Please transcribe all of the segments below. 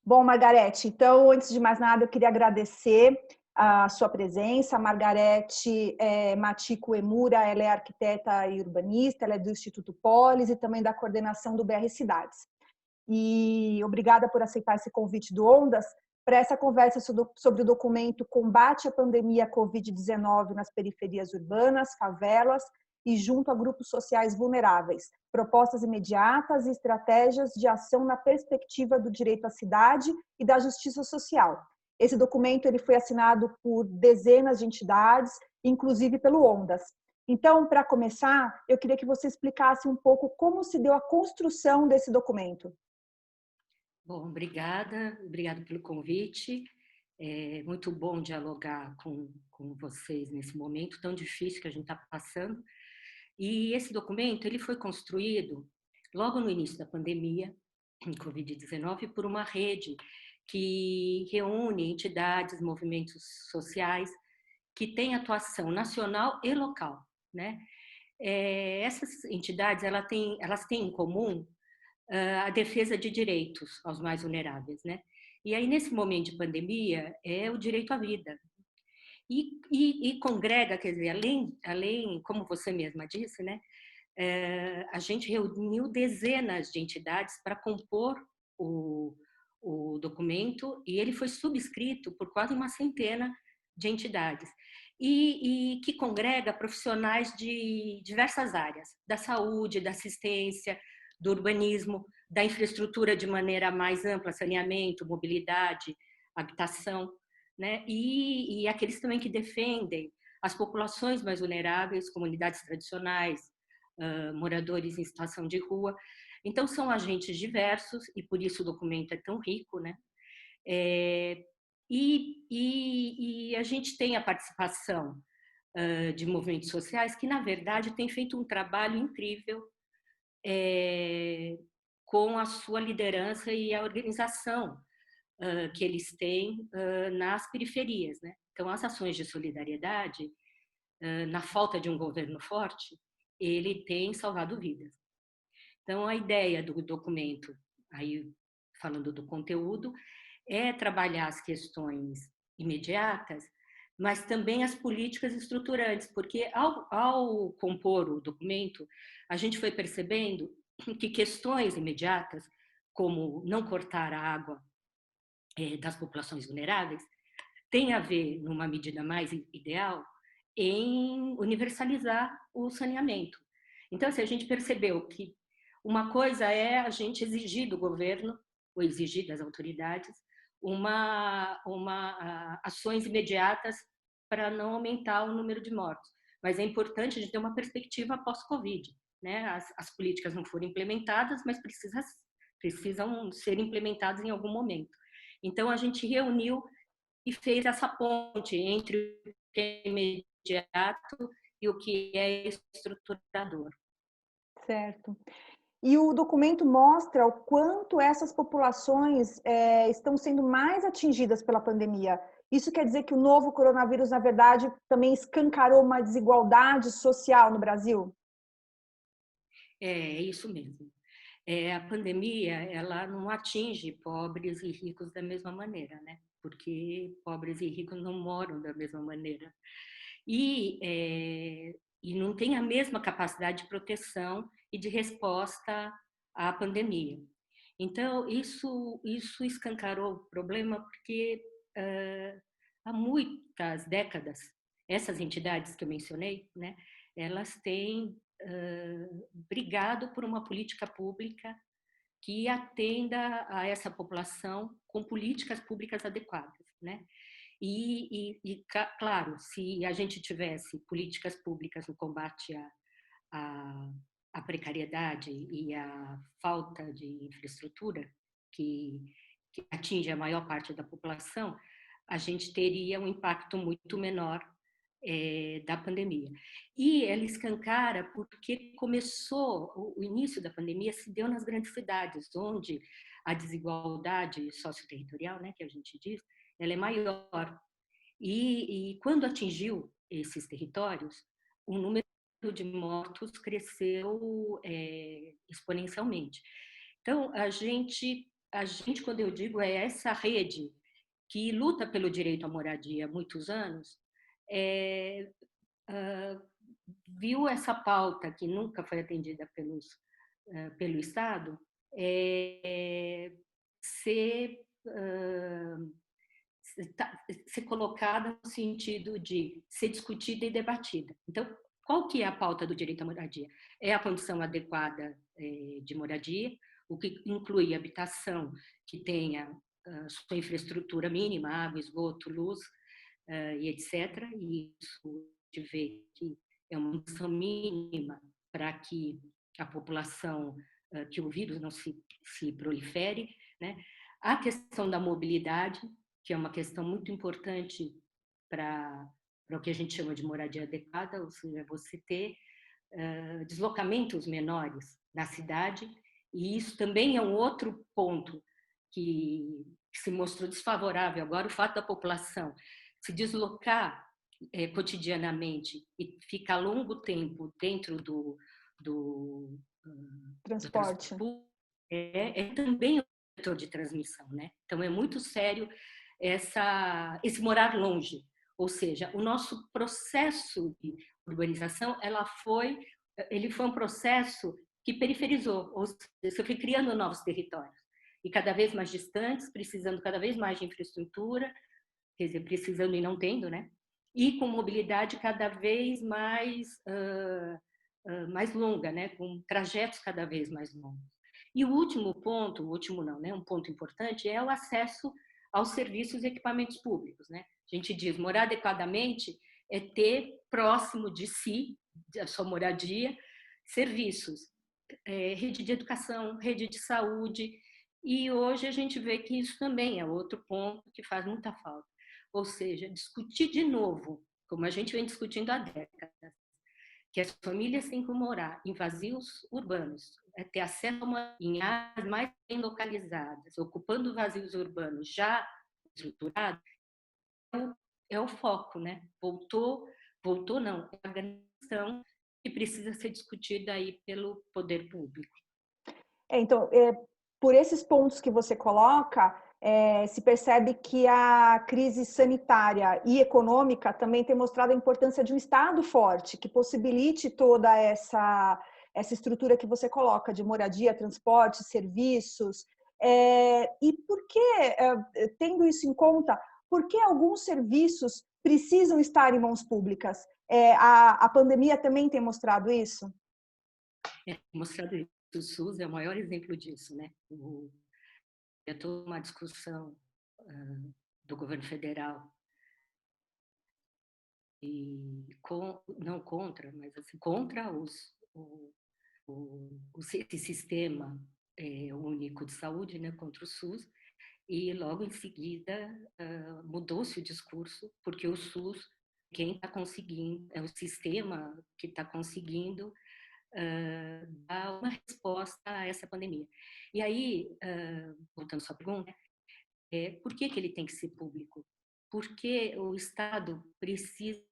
Bom, Margarete, então, antes de mais nada, eu queria agradecer a sua presença. A Margarete Matico Emura, ela é arquiteta e urbanista, ela é do Instituto Polis e também da coordenação do BR Cidades. E obrigada por aceitar esse convite do Ondas para essa conversa sobre o documento Combate à Pandemia Covid-19 nas Periferias Urbanas, Favelas e junto a grupos sociais vulneráveis, propostas imediatas e estratégias de ação na perspectiva do direito à cidade e da justiça social. Esse documento ele foi assinado por dezenas de entidades, inclusive pelo Ondas. Então, para começar, eu queria que você explicasse um pouco como se deu a construção desse documento. Bom, obrigada pelo convite. É muito bom dialogar com vocês nesse momento tão difícil que a gente está passando. E esse documento ele foi construído logo no início da pandemia, em Covid-19, por uma rede que reúne entidades, movimentos sociais que têm atuação nacional e local, né? Essas entidades elas têm em comum a defesa de direitos aos mais vulneráveis, né? E aí, nesse momento de pandemia, é o direito à vida. E congrega, quer dizer, além, como você mesma disse, né? A gente reuniu dezenas de entidades para compor o, o documento e ele foi subscrito por quase uma centena de entidades e que congrega profissionais de diversas áreas, da saúde, da assistência, do urbanismo, da infraestrutura de maneira mais ampla, saneamento, mobilidade, habitação, né? E aqueles também que defendem as populações mais vulneráveis, comunidades tradicionais, moradores em situação de rua. Então, são agentes diversos e por isso o documento é tão rico, né? E a gente tem a participação de movimentos sociais que, na verdade, têm feito um trabalho incrível com a sua liderança e a organização que eles têm nas periferias, né? Então, as ações de solidariedade, na falta de um governo forte, ele tem salvado vidas. Então, a ideia do documento, aí falando do conteúdo, é trabalhar as questões imediatas, mas também as políticas estruturantes, porque ao compor o documento, a gente foi percebendo que questões imediatas, como não cortar a água das populações vulneráveis, tem a ver, numa medida mais ideal, em universalizar o saneamento. Então, assim, a gente percebeu que uma coisa é a gente exigir do governo, ou exigir das autoridades, ações imediatas para não aumentar o número de mortos. Mas é importante a gente ter uma perspectiva pós-Covid. Né? As políticas não foram implementadas, mas precisam ser implementadas em algum momento. Então, a gente reuniu e fez essa ponte entre o que é imediato e o que é estruturador. Certo. E o documento mostra o quanto essas populações estão sendo mais atingidas pela pandemia. Isso quer dizer que o novo coronavírus, na verdade, também escancarou uma desigualdade social no Brasil? É isso mesmo. A pandemia, ela não atinge pobres e ricos da mesma maneira, né? Porque pobres e ricos não moram da mesma maneira. E não tem a mesma capacidade de proteção e de resposta à pandemia. Então, isso escancarou o problema porque há muitas décadas, essas entidades que eu mencionei, né, elas têm brigado por uma política pública que atenda a essa população com políticas públicas adequadas, né? Claro, se a gente tivesse políticas públicas no combate à precariedade e à falta de infraestrutura, que atinge a maior parte da população, a gente teria um impacto muito menor da pandemia. E ela escancara porque o início da pandemia se deu nas grandes cidades, onde a desigualdade socioterritorial, né, que a gente diz, ela é maior. E quando atingiu esses territórios, o número de mortos cresceu exponencialmente. Então, a gente a gente, quando eu digo, é essa rede que luta pelo direito à moradia há muitos anos, uh, viu essa pauta que nunca foi atendida pelo Estado ser, ser colocada no sentido de ser discutida e debatida. Então, qual que é a pauta do direito à moradia? É a condição adequada de moradia, o que inclui habitação que tenha sua infraestrutura mínima, água, esgoto, luz, e etc. E isso a gente vê que é uma condição mínima para que a população, que o vírus não se prolifere, né? A questão da mobilidade, que é uma questão muito importante para o que a gente chama de moradia adequada, ou seja, você ter deslocamentos menores na cidade, e isso também é um outro ponto que se mostrou desfavorável agora, o fato da população se deslocar cotidianamente e ficar longo tempo dentro do Transporte. também um vetor de transmissão, né? Então é muito sério esse morar longe, ou seja, o nosso processo de urbanização, ele foi um processo que periferizou, ou seja, você foi criando novos territórios e cada vez mais distantes, precisando cada vez mais de infraestrutura, quer dizer, precisando e não tendo, né? E com mobilidade cada vez mais longa, né? Com trajetos cada vez mais longos. E o último ponto, o último não, né? Um ponto importante é o acesso aos serviços e equipamentos públicos, né? A gente diz, morar adequadamente é ter próximo de si, da sua moradia, serviços, rede de educação, rede de saúde, e hoje a gente vê que isso também é outro ponto que faz muita falta. Ou seja, discutir de novo, como a gente vem discutindo há décadas, que as famílias têm que morar em vazios urbanos, ter acesso em áreas mais bem localizadas, ocupando vazios urbanos já estruturados, é o foco, né? Voltou não, é a questão que precisa ser discutida aí pelo poder público. Então, por esses pontos que você coloca, se percebe que a crise sanitária e econômica também tem mostrado a importância de um Estado forte, que possibilite toda essa estrutura que você coloca, de moradia, transporte, serviços. E por que, tendo isso em conta, por que alguns serviços precisam estar em mãos públicas? A pandemia também tem mostrado isso? Mostrado isso. O SUS é o maior exemplo disso, né? É toda uma discussão do governo federal e não contra, mas assim, contra esse sistema único de saúde, né? Contra o SUS. E logo em seguida mudou-se o discurso, porque o SUS, quem está conseguindo, é o sistema que está conseguindo dar uma resposta a essa pandemia. E aí, voltando à sua pergunta, por que ele tem que ser público? Porque o Estado precisa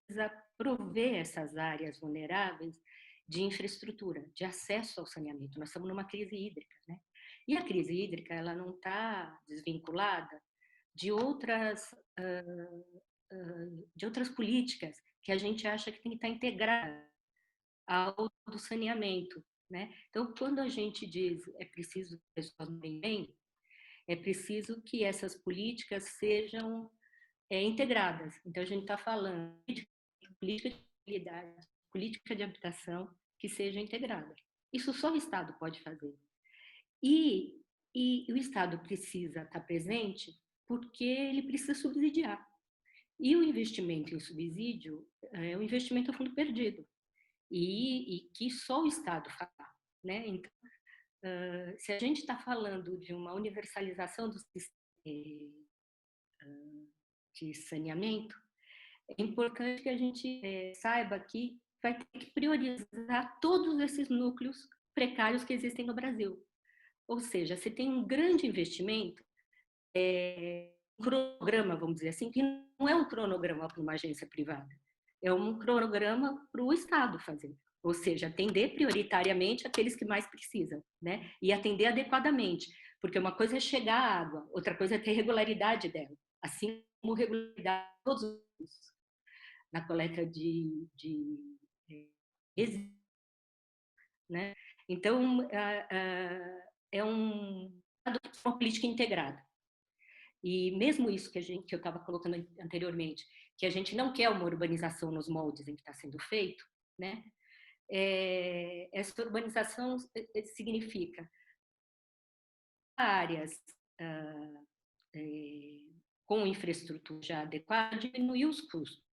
prover essas áreas vulneráveis de infraestrutura, de acesso ao saneamento. Nós estamos numa crise hídrica, né? E a crise hídrica, ela não está desvinculada de outras políticas que a gente acha que tem que estar integrada ao do saneamento, né? Então, quando a gente diz é preciso que as pessoas morem bem, é preciso que essas políticas sejam integradas. Então, a gente está falando de política de mobilidade, política de habitação que seja integrada. Isso só o Estado pode fazer. E o Estado precisa estar presente porque ele precisa subsidiar. E o investimento em subsídio é um investimento a fundo perdido. E que só o Estado faz, né? Então, se a gente está falando de uma universalização do sistema de saneamento, é importante que a gente saiba que vai ter que priorizar todos esses núcleos precários que existem no Brasil. Ou seja, você tem um grande investimento, um cronograma, vamos dizer assim, que não é um cronograma para uma agência privada, é um cronograma para o Estado fazer. Ou seja, atender prioritariamente aqueles que mais precisam, né? E atender adequadamente. Porque uma coisa é chegar à água, outra coisa é ter regularidade dela, assim como regularidade de todos os na coleta de resíduos, né? Então, é uma política integrada. E mesmo isso que eu estava colocando anteriormente, que a gente não quer uma urbanização nos moldes em que está sendo feito, né? Essa urbanização significa áreas com infraestrutura já adequada, diminuir os custos,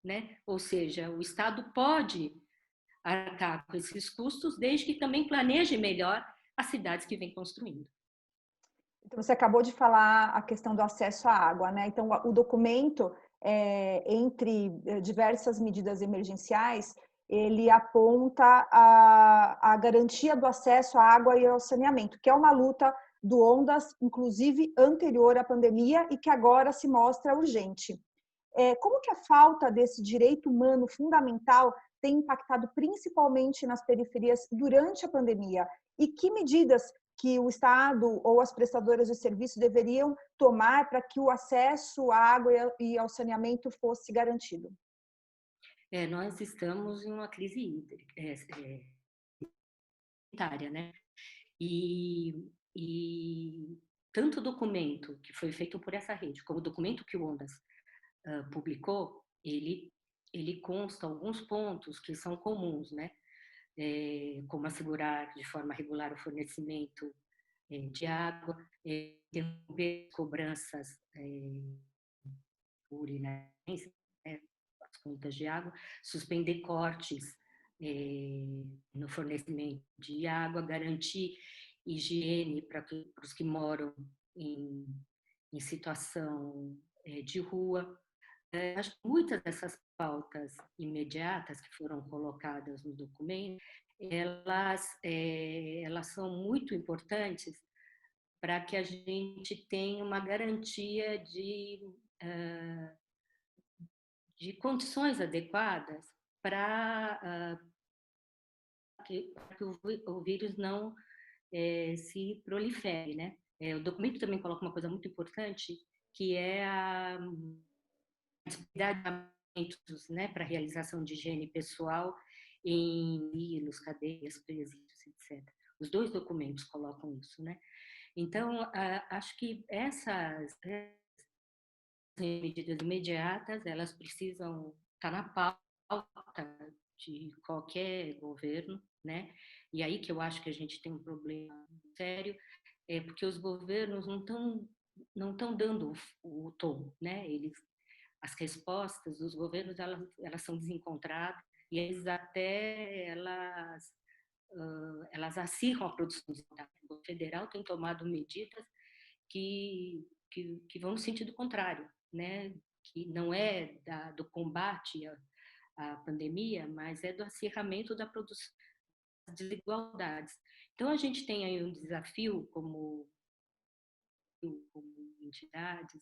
né? Ou seja, o Estado pode arcar com esses custos, desde que também planeje melhor as cidades que vem construindo. Então, você acabou de falar a questão do acesso à água, né? Então, o documento, entre diversas medidas emergenciais, ele aponta a garantia do acesso à água e ao saneamento, que é uma luta do Ondas, inclusive anterior à pandemia, e que agora se mostra urgente. Como que a falta desse direito humano fundamental tem impactado principalmente nas periferias durante a pandemia? E que medidas que o Estado ou as prestadoras de serviço deveriam tomar para que o acesso à água e ao saneamento fosse garantido? Nós estamos em uma crise hídrica, né? E tanto o documento que foi feito por essa rede, como o documento que o Ondas publicou, ele consta alguns pontos que são comuns, né? Como assegurar de forma regular o fornecimento de água, interromper cobranças por inadimplência, as contas de água, suspender cortes no fornecimento de água, garantir higiene para os que moram em situação de rua. Acho que muitas dessas pautas imediatas que foram colocadas no documento, elas são muito importantes para que a gente tenha uma garantia de condições adequadas para que o vírus não se prolifere, né? O documento também coloca uma coisa muito importante, que é a disponibilidade de equipamentos, né, para realização de higiene pessoal em silos, cadeias, presídios, etc. Os dois documentos colocam isso, né? Então, acho que essas medidas imediatas, elas precisam estar na pauta de qualquer governo, né? E aí que eu acho que a gente tem um problema sério, porque os governos não estão dando o tom, né? As respostas dos governos, elas são desencontradas e elas acirram a produção de dados. O federal tem tomado medidas que vão no sentido contrário, né? Que não é do combate à pandemia, mas é do acirramento da produção das desigualdades. Então, a gente tem aí um desafio como entidades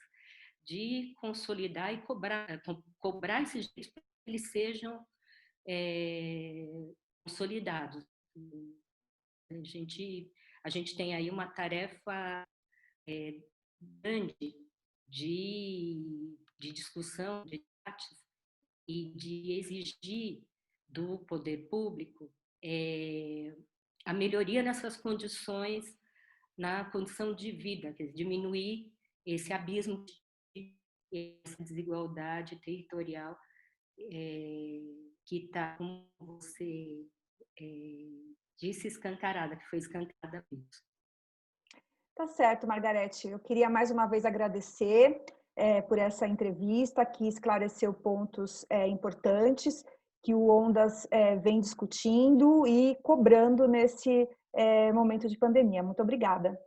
de consolidar e cobrar esses direitos para que eles sejam consolidados. A gente tem aí uma tarefa grande de discussão, de debates e de exigir do poder público a melhoria nessas condições, na condição de vida, quer dizer, diminuir esse abismo, essa desigualdade territorial que está, como você disse, escancarada, que foi escancarada isso. Tá certo, Margarete. Eu queria mais uma vez agradecer por essa entrevista que esclareceu pontos importantes que o Ondas vem discutindo e cobrando nesse momento de pandemia. Muito obrigada.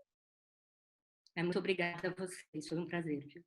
Muito obrigada a vocês, foi um prazer. Viu?